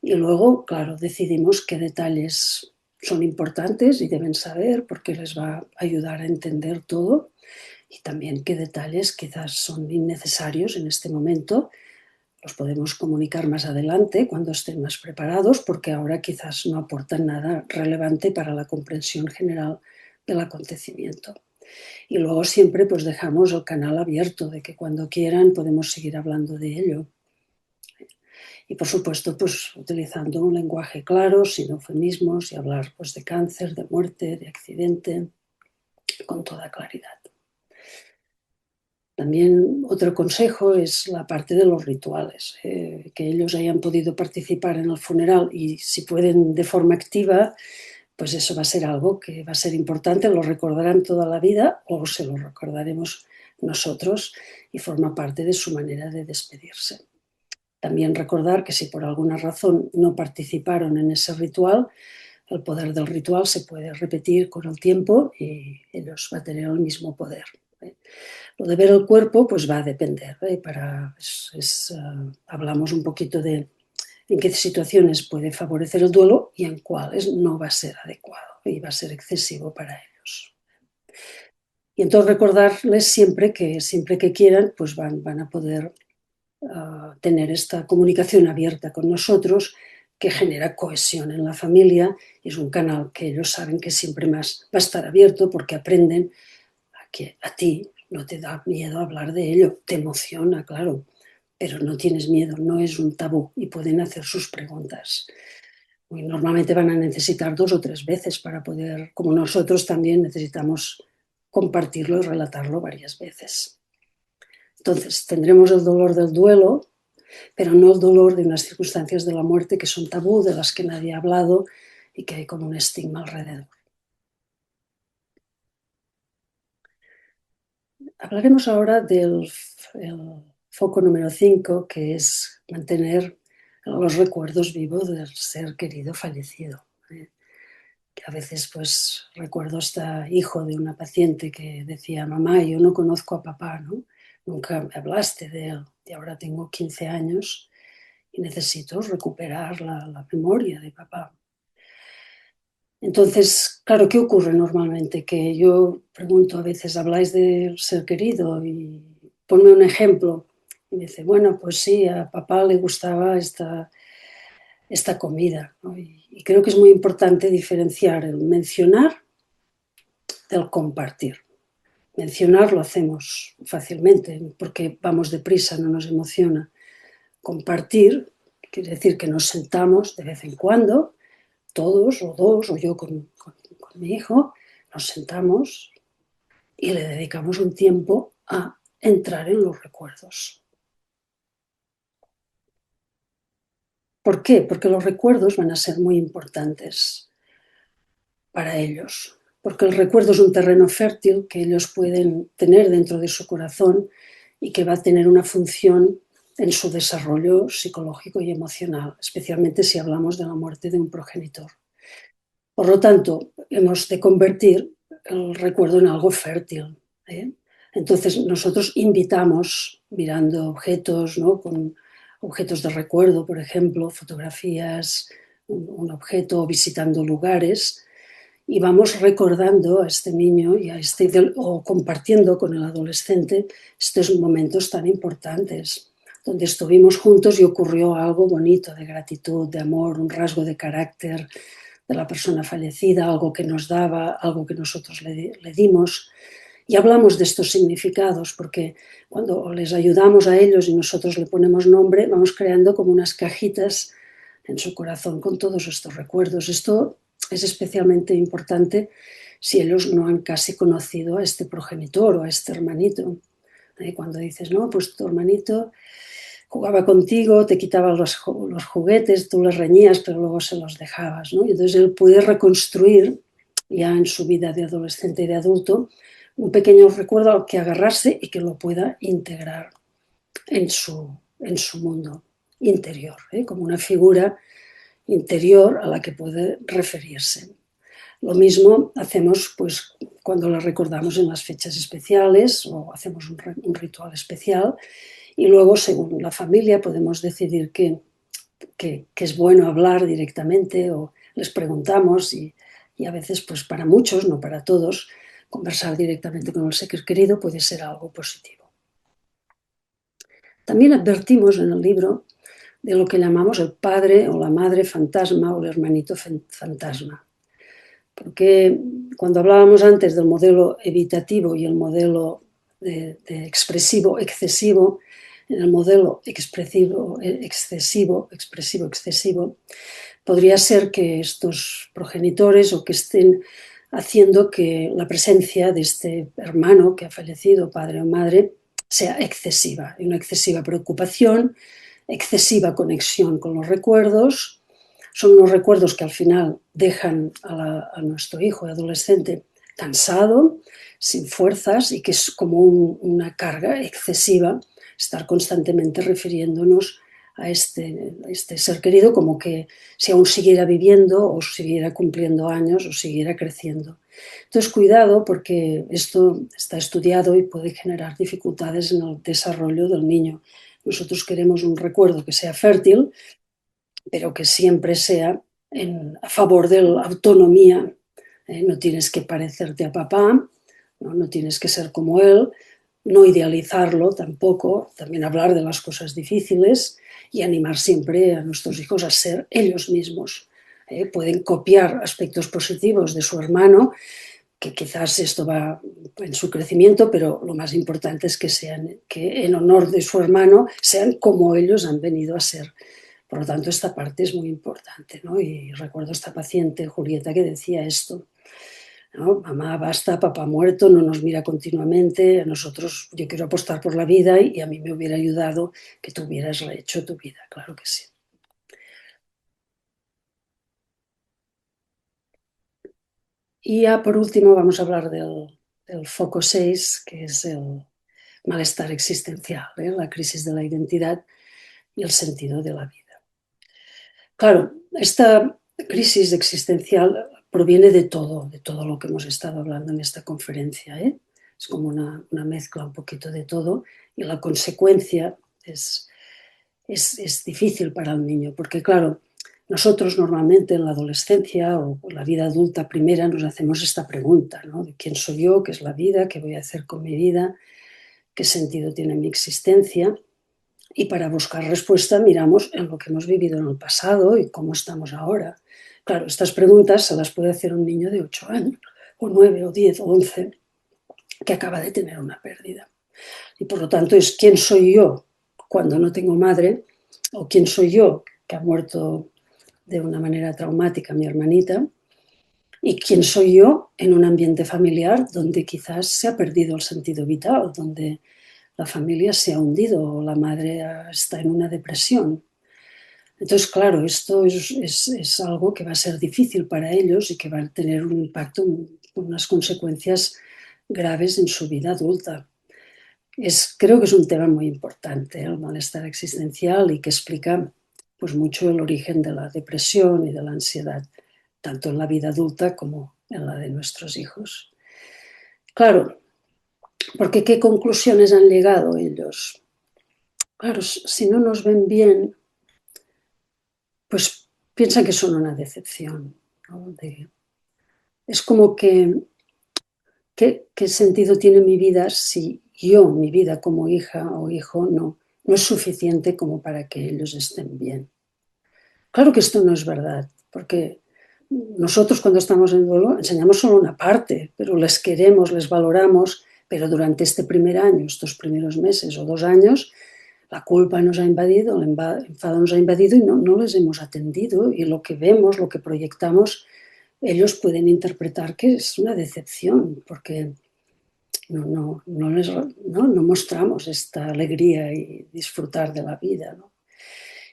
Y luego, claro, decidimos qué detalles son importantes y deben saber porque les va a ayudar a entender todo y también qué detalles quizás son innecesarios en este momento. Los podemos comunicar más adelante cuando estén más preparados porque ahora quizás no aportan nada relevante para la comprensión general del acontecimiento. Y luego siempre pues dejamos el canal abierto de que cuando quieran podemos seguir hablando de ello. Y por supuesto, pues utilizando un lenguaje claro, sin eufemismos y hablar pues de cáncer, de muerte, de accidente, con toda claridad. También otro consejo es la parte de los rituales, que ellos hayan podido participar en el funeral y si pueden de forma activa, pues eso va a ser algo que va a ser importante, lo recordarán toda la vida o se lo recordaremos nosotros y forma parte de su manera de despedirse. También recordar que si por alguna razón no participaron en ese ritual, el poder del ritual se puede repetir con el tiempo y ellos van a tener el mismo poder. Lo de ver el cuerpo pues va a depender. Hablamos un poquito de en qué situaciones puede favorecer el duelo y en cuáles no va a ser adecuado y va a ser excesivo para ellos. Y entonces recordarles siempre que quieran pues van a poder tener esta comunicación abierta con nosotros que genera cohesión en la familia y es un canal que ellos saben que siempre más va a estar abierto porque aprenden a que a ti no te da miedo hablar de ello, te emociona, claro, pero no tienes miedo, no es un tabú y pueden hacer sus preguntas. Y normalmente van a necesitar 2 o 3 veces para poder, como nosotros también necesitamos compartirlo y relatarlo varias veces. Entonces, tendremos el dolor del duelo, pero no el dolor de unas circunstancias de la muerte que son tabú, de las que nadie ha hablado y que hay como un estigma alrededor. Hablaremos ahora del foco número 5, que es mantener los recuerdos vivos del ser querido fallecido. Que a veces pues recuerdo hasta hijo de una paciente que decía, mamá, yo no conozco a papá, ¿no? Nunca me hablaste de él y ahora tengo 15 años y necesito recuperar la memoria de papá. Entonces, claro, ¿qué ocurre normalmente? Que yo pregunto a veces, ¿habláis del ser querido? Y ponme un ejemplo. Y me dice, bueno, pues sí, a papá le gustaba esta comida, ¿no? Y creo que es muy importante diferenciar el mencionar del compartir. Mencionar lo hacemos fácilmente porque vamos deprisa, no nos emociona. Compartir quiere decir que nos sentamos de vez en cuando, todos o dos o yo con mi hijo, nos sentamos y le dedicamos un tiempo a entrar en los recuerdos. ¿Por qué? Porque los recuerdos van a ser muy importantes para ellos, porque el recuerdo es un terreno fértil que ellos pueden tener dentro de su corazón y que va a tener una función en su desarrollo psicológico y emocional, especialmente si hablamos de la muerte de un progenitor. Por lo tanto, hemos de convertir el recuerdo en algo fértil, Entonces nosotros invitamos, mirando objetos, ¿no? Con objetos de recuerdo, por ejemplo, fotografías, un objeto, visitando lugares, y vamos recordando a este niño y o compartiendo con el adolescente estos momentos tan importantes, donde estuvimos juntos y ocurrió algo bonito, de gratitud, de amor, un rasgo de carácter de la persona fallecida, algo que nos daba, algo que nosotros le dimos. Y hablamos de estos significados, porque cuando les ayudamos a ellos y nosotros le ponemos nombre, vamos creando como unas cajitas en su corazón con todos estos recuerdos. Esto es especialmente importante si ellos no han casi conocido a este progenitor o a este hermanito. Cuando dices, no, pues tu hermanito jugaba contigo, te quitaba los juguetes, tú les reñías, pero luego se los dejabas, ¿no? Y entonces él puede reconstruir ya en su vida de adolescente y de adulto un pequeño recuerdo al que agarrarse y que lo pueda integrar en su mundo interior, como una figura interior a la que puede referirse. Lo mismo hacemos pues, cuando la recordamos en las fechas especiales o hacemos un ritual especial, y luego, según la familia, podemos decidir que es bueno hablar directamente o les preguntamos, y a veces, pues para muchos, no para todos, conversar directamente con el ser querido puede ser algo positivo. También advertimos en el libro de lo que llamamos el padre o la madre fantasma o el hermanito fantasma. Porque cuando hablábamos antes del modelo evitativo y el modelo de expresivo excesivo, en el modelo expresivo excesivo, podría ser que estos progenitores o que estén haciendo que la presencia de este hermano que ha fallecido, padre o madre, sea excesiva, y una excesiva preocupación, excesiva conexión con los recuerdos. Son unos recuerdos que al final dejan a nuestro hijo adolescente cansado, sin fuerzas, y que es como una carga excesiva estar constantemente refiriéndonos a este ser querido como que si aún siguiera viviendo o siguiera cumpliendo años o siguiera creciendo. Entonces, cuidado, porque esto está estudiado y puede generar dificultades en el desarrollo del niño. Nosotros queremos un recuerdo que sea fértil, pero que siempre sea a favor de la autonomía. No tienes que parecerte a papá, no tienes que ser como él, no idealizarlo tampoco, también hablar de las cosas difíciles y animar siempre a nuestros hijos a ser ellos mismos. Pueden copiar aspectos positivos de su hermano, que quizás esto va en su crecimiento, pero lo más importante es que en honor de su hermano sean como ellos han venido a ser. Por lo tanto, esta parte es muy importante, ¿no? Y recuerdo a esta paciente, Julieta, que decía esto, ¿no? Mamá, basta, papá muerto, no nos mira continuamente, a nosotros, yo quiero apostar por la vida y a mí me hubiera ayudado que tú hubieras rehecho tu vida, claro que sí. Y ya por último vamos a hablar del foco 6, que es el malestar existencial, la crisis de la identidad y el sentido de la vida. Claro, esta crisis existencial proviene de todo lo que hemos estado hablando en esta conferencia. Es como una mezcla un poquito de todo, y la consecuencia es difícil para el niño, porque claro, nosotros normalmente en la adolescencia o la vida adulta primera nos hacemos esta pregunta, ¿no? De quién soy yo, qué es la vida, qué voy a hacer con mi vida, qué sentido tiene mi existencia. Y para buscar respuesta miramos en lo que hemos vivido en el pasado y cómo estamos ahora. Claro, estas preguntas se las puede hacer un niño de 8 años, o 9, o 10, o 11, que acaba de tener una pérdida. Y por lo tanto es quién soy yo cuando no tengo madre, o quién soy yo que ha muerto de una manera traumática mi hermanita, y quién soy yo en un ambiente familiar donde quizás se ha perdido el sentido vital, donde la familia se ha hundido o la madre está en una depresión. Entonces, claro, esto es algo que va a ser difícil para ellos y que va a tener un impacto, unas consecuencias graves en su vida adulta. Creo que es un tema muy importante, el malestar existencial, y que explica pues, mucho el origen de la depresión y de la ansiedad, tanto en la vida adulta como en la de nuestros hijos. Claro, Porque ¿qué conclusiones han llegado ellos? Claro, si no nos ven bien, pues piensan que son una decepción, ¿no? Es como que, ¿qué sentido tiene mi vida si yo, mi vida como hija o hijo, no es suficiente como para que ellos estén bien? Claro que esto no es verdad, porque nosotros cuando estamos en duelo enseñamos solo una parte, pero les queremos, les valoramos, pero durante este primer año, estos primeros meses o 2 años, la culpa nos ha invadido, el enfado nos ha invadido y no les hemos atendido, y lo que vemos, lo que proyectamos, ellos pueden interpretar que es una decepción, porque no mostramos esta alegría y disfrutar de la vida, ¿no?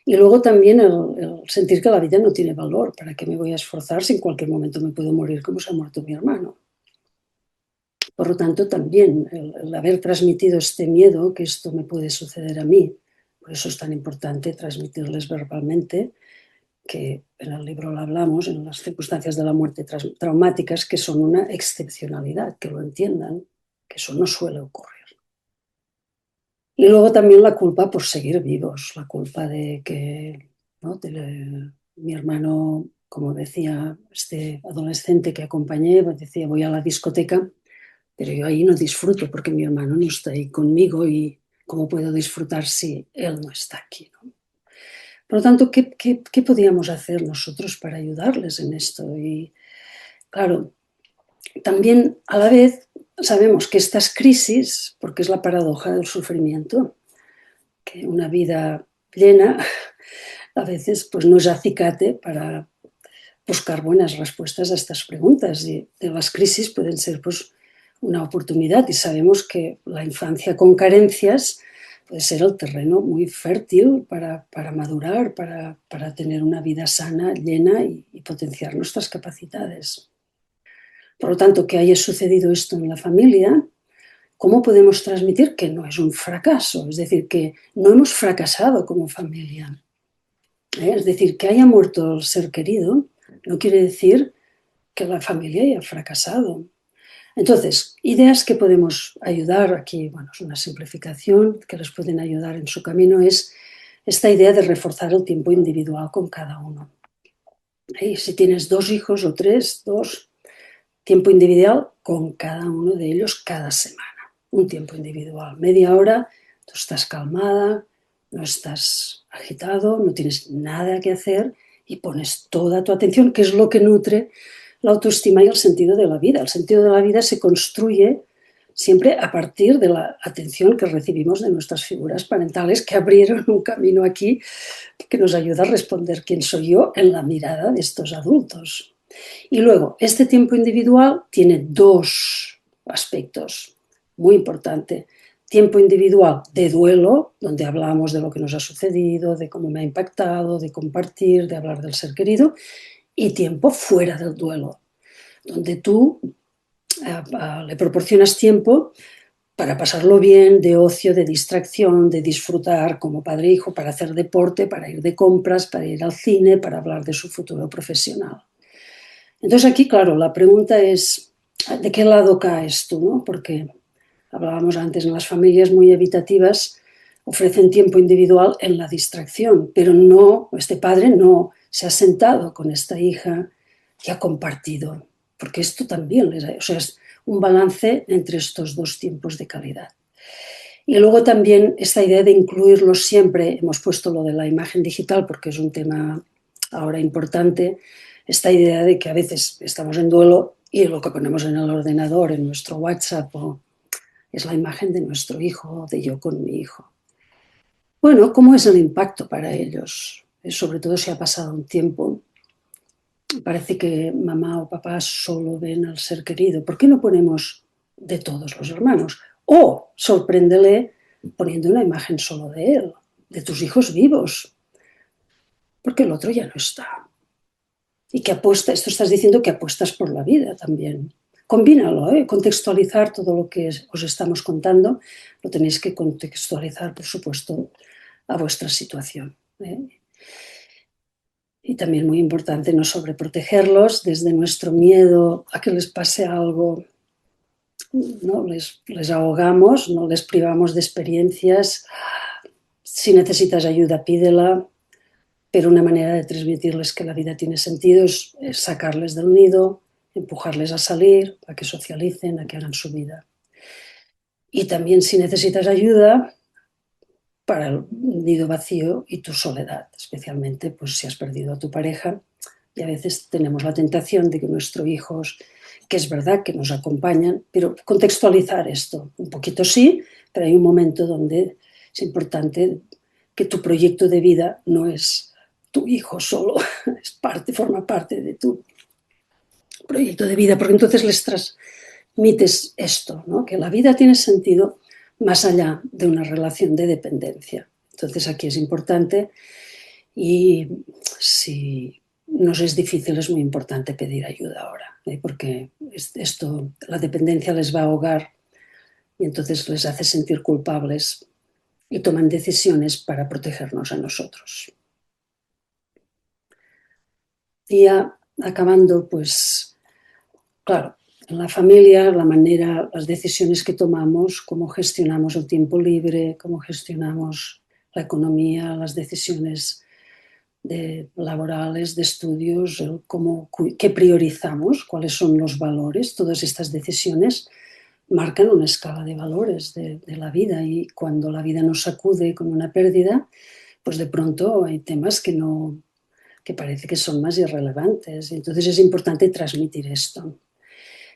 Y luego también el sentir que la vida no tiene valor. ¿Para qué me voy a esforzar si en cualquier momento me puedo morir como se ha muerto mi hermano? Por lo tanto, también el haber transmitido este miedo, que esto me puede suceder a mí, por eso es tan importante transmitirles verbalmente, que en el libro lo hablamos, en las circunstancias de la muerte traumáticas, que son una excepcionalidad, que lo entiendan, que eso no suele ocurrir. Y luego también la culpa por seguir vivos, la culpa de que, ¿no? Mi hermano, como decía este adolescente que acompañé, pues decía, voy a la discoteca, pero yo ahí no disfruto porque mi hermano no está ahí conmigo y cómo puedo disfrutar si él no está aquí, ¿no? Por lo tanto, ¿qué podíamos hacer nosotros para ayudarles en esto? Y claro, también a la vez sabemos que estas crisis, porque es la paradoja del sufrimiento, que una vida plena a veces pues no es acicate para buscar buenas respuestas a estas preguntas, y de las crisis pueden ser pues una oportunidad, y sabemos que la infancia con carencias puede ser el terreno muy fértil para madurar, para tener una vida sana, llena y potenciar nuestras capacidades. Por lo tanto, que haya sucedido esto en la familia, ¿cómo podemos transmitir que no es un fracaso? Es decir, que no hemos fracasado como familia. Es decir, que haya muerto el ser querido no quiere decir que la familia haya fracasado. Entonces, ideas que podemos ayudar aquí, bueno, es una simplificación que les pueden ayudar en su camino, es esta idea de reforzar el tiempo individual con cada uno. Y si tienes 2 hijos o 3, tiempo individual con cada uno de ellos cada semana. Un tiempo individual, media hora, tú estás calmada, no estás agitado, no tienes nada que hacer y pones toda tu atención, que es lo que nutre la autoestima y el sentido de la vida. El sentido de la vida se construye siempre a partir de la atención que recibimos de nuestras figuras parentales, que abrieron un camino aquí que nos ayuda a responder quién soy yo en la mirada de estos adultos. Y luego, este tiempo individual tiene 2 aspectos muy importantes. Tiempo individual de duelo, donde hablamos de lo que nos ha sucedido, de cómo me ha impactado, de compartir, de hablar del ser querido, y tiempo fuera del duelo, donde tú le proporcionas tiempo para pasarlo bien, de ocio, de distracción, de disfrutar como padre e hijo, para hacer deporte, para ir de compras, para ir al cine, para hablar de su futuro profesional. Entonces aquí, claro, la pregunta es, ¿de qué lado caes tú, no? Porque hablábamos antes, en las familias muy evitativas ofrecen tiempo individual en la distracción, pero no, este padre no se ha sentado con esta hija y ha compartido, porque esto también o sea, es un balance entre estos 2 tiempos de calidad. Y luego también esta idea de incluirlo siempre, hemos puesto lo de la imagen digital porque es un tema ahora importante, esta idea de que a veces estamos en duelo y lo que ponemos en el ordenador, en nuestro WhatsApp, es la imagen de nuestro hijo, de yo con mi hijo. Bueno, ¿cómo es el impacto para ellos? Sobre todo si ha pasado un tiempo. Parece que mamá o papá solo ven al ser querido. ¿Por qué no ponemos de todos los hermanos? O sorpréndele poniendo una imagen solo de él, de tus hijos vivos, porque el otro ya no está. Y que apuesta, esto estás diciendo que apuestas por la vida también. Combínalo, contextualizar todo lo que os estamos contando, lo tenéis que contextualizar, por supuesto, a vuestra situación. Y también muy importante no sobreprotegerlos desde nuestro miedo a que les pase algo. ¿no? Les ahogamos, no les privamos de experiencias. Si necesitas ayuda, pídela, pero una manera de transmitirles que la vida tiene sentido es sacarles del nido, empujarles a salir, a que socialicen, a que hagan su vida. Y también si necesitas ayuda para el nido vacío y tu soledad, especialmente pues, si has perdido a tu pareja, y a veces tenemos la tentación de que nuestros hijos, que es verdad que nos acompañan, pero contextualizar esto, un poquito sí, pero hay un momento donde es importante que tu proyecto de vida no es tu hijo solo, es parte, forma parte de tu proyecto de vida, porque entonces les transmites esto, ¿no? Que la vida tiene sentido más allá de una relación de dependencia. Entonces aquí es importante y si nos es difícil es muy importante pedir ayuda ahora, porque esto, la dependencia les va a ahogar y entonces les hace sentir culpables y toman decisiones para protegernos a nosotros. Y ya acabando, pues claro, en la familia, la manera, las decisiones que tomamos, cómo gestionamos el tiempo libre, cómo gestionamos la economía, las decisiones laborales, de estudios, qué priorizamos, cuáles son los valores, todas estas decisiones marcan una escala de valores de la vida y cuando la vida nos sacude con una pérdida, pues de pronto hay temas que parece que son más irrelevantes. Entonces es importante transmitir esto.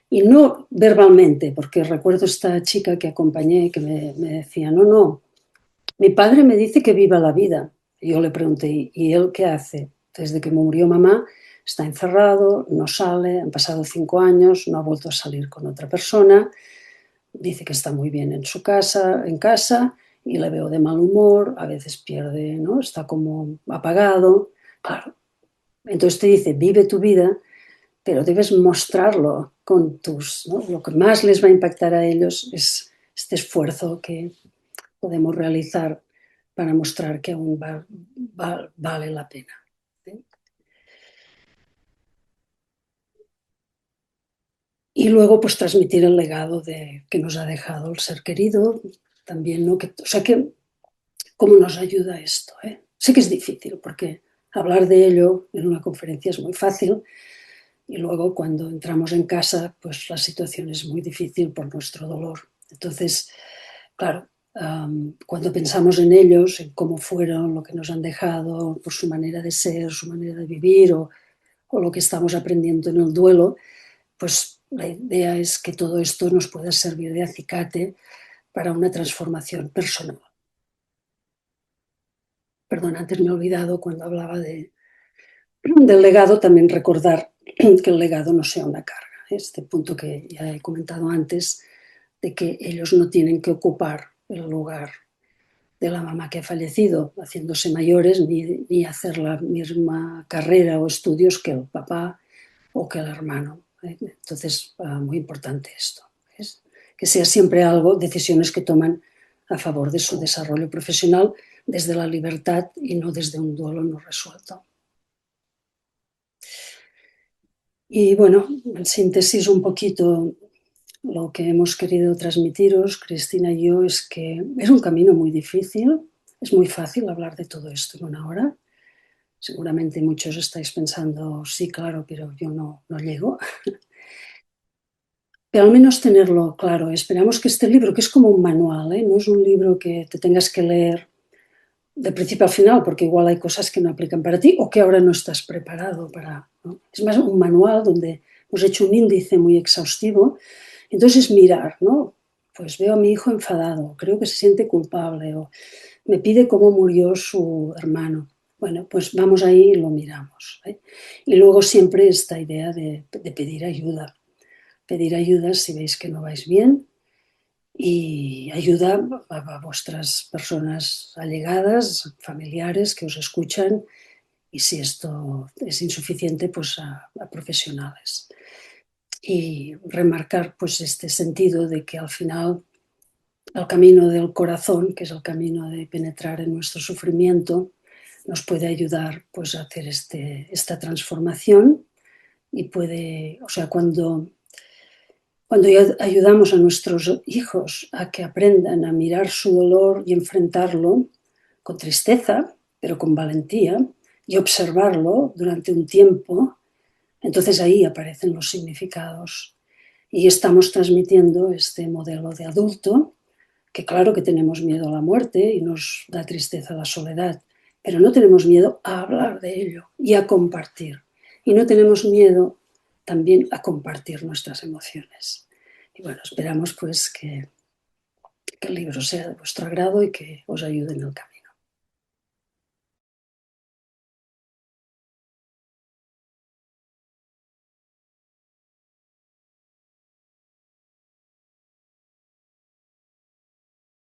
Y no verbalmente, porque recuerdo esta chica que acompañé que me decía, no, mi padre me dice que viva la vida. Y yo le pregunté, ¿y él qué hace? Desde que murió mamá está encerrado, no sale, han pasado 5 años, no ha vuelto a salir con otra persona, dice que está muy bien en casa, y le veo de mal humor, a veces pierde, ¿no? Está como apagado. Claro, entonces te dice, vive tu vida, pero debes mostrarlo con tus, ¿no? Lo que más les va a impactar a ellos es este esfuerzo que podemos realizar para mostrar que aún vale la pena. ¿Sí? Y luego, pues transmitir el legado que nos ha dejado el ser querido, también, ¿no? O sea, ¿cómo nos ayuda esto? Sé que es difícil, porque hablar de ello en una conferencia es muy fácil, y luego cuando entramos en casa, pues la situación es muy difícil por nuestro dolor. Entonces, claro, cuando pensamos en ellos, en cómo fueron, lo que nos han dejado, por su manera de ser, su manera de vivir o lo que estamos aprendiendo en el duelo, pues la idea es que todo esto nos pueda servir de acicate para una transformación personal. Perdón, antes me he olvidado cuando hablaba del legado, también recordar que el legado no sea una carga. Este punto que ya he comentado antes, de que ellos no tienen que ocupar el lugar de la mamá que ha fallecido, haciéndose mayores, ni hacer la misma carrera o estudios que el papá o que el hermano. Entonces, muy importante esto. ¿Ves? Que sea siempre algo, decisiones que toman a favor de su desarrollo profesional desde la libertad y no desde un duelo no resuelto. Y bueno, en síntesis un poquito lo que hemos querido transmitiros, Cristina y yo, es que es un camino muy difícil, es muy fácil hablar de todo esto en una hora. Seguramente muchos estáis pensando, sí, claro, pero yo no llego. Pero al menos tenerlo claro. Esperamos que este libro, que es como un manual, no es un libro que te tengas que leer de principio al final, porque igual hay cosas que no aplican para ti o que ahora no estás preparado para, ¿no? Es más un manual donde hemos hecho un índice muy exhaustivo. Entonces mirar, ¿no? Pues veo a mi hijo enfadado, creo que se siente culpable o me pide cómo murió su hermano. Bueno, pues vamos ahí y lo miramos. Y luego siempre esta idea de pedir ayuda. Pedir ayuda si veis que no vais bien y ayuda a vuestras personas allegadas, familiares que os escuchan y si esto es insuficiente, pues a profesionales. Y remarcar pues este sentido de que al final el camino del corazón, que es el camino de penetrar en nuestro sufrimiento, nos puede ayudar pues a hacer esta transformación y puede, o sea, cuando Cuando ayudamos a nuestros hijos a que aprendan a mirar su dolor y enfrentarlo con tristeza, pero con valentía, y observarlo durante un tiempo, entonces ahí aparecen los significados. Y estamos transmitiendo este modelo de adulto, que claro que tenemos miedo a la muerte y nos da tristeza la soledad, pero no tenemos miedo a hablar de ello y a compartir. Y no tenemos miedo también a compartir nuestras emociones. Y bueno, esperamos pues que el libro sea de vuestro agrado y que os ayude en el camino.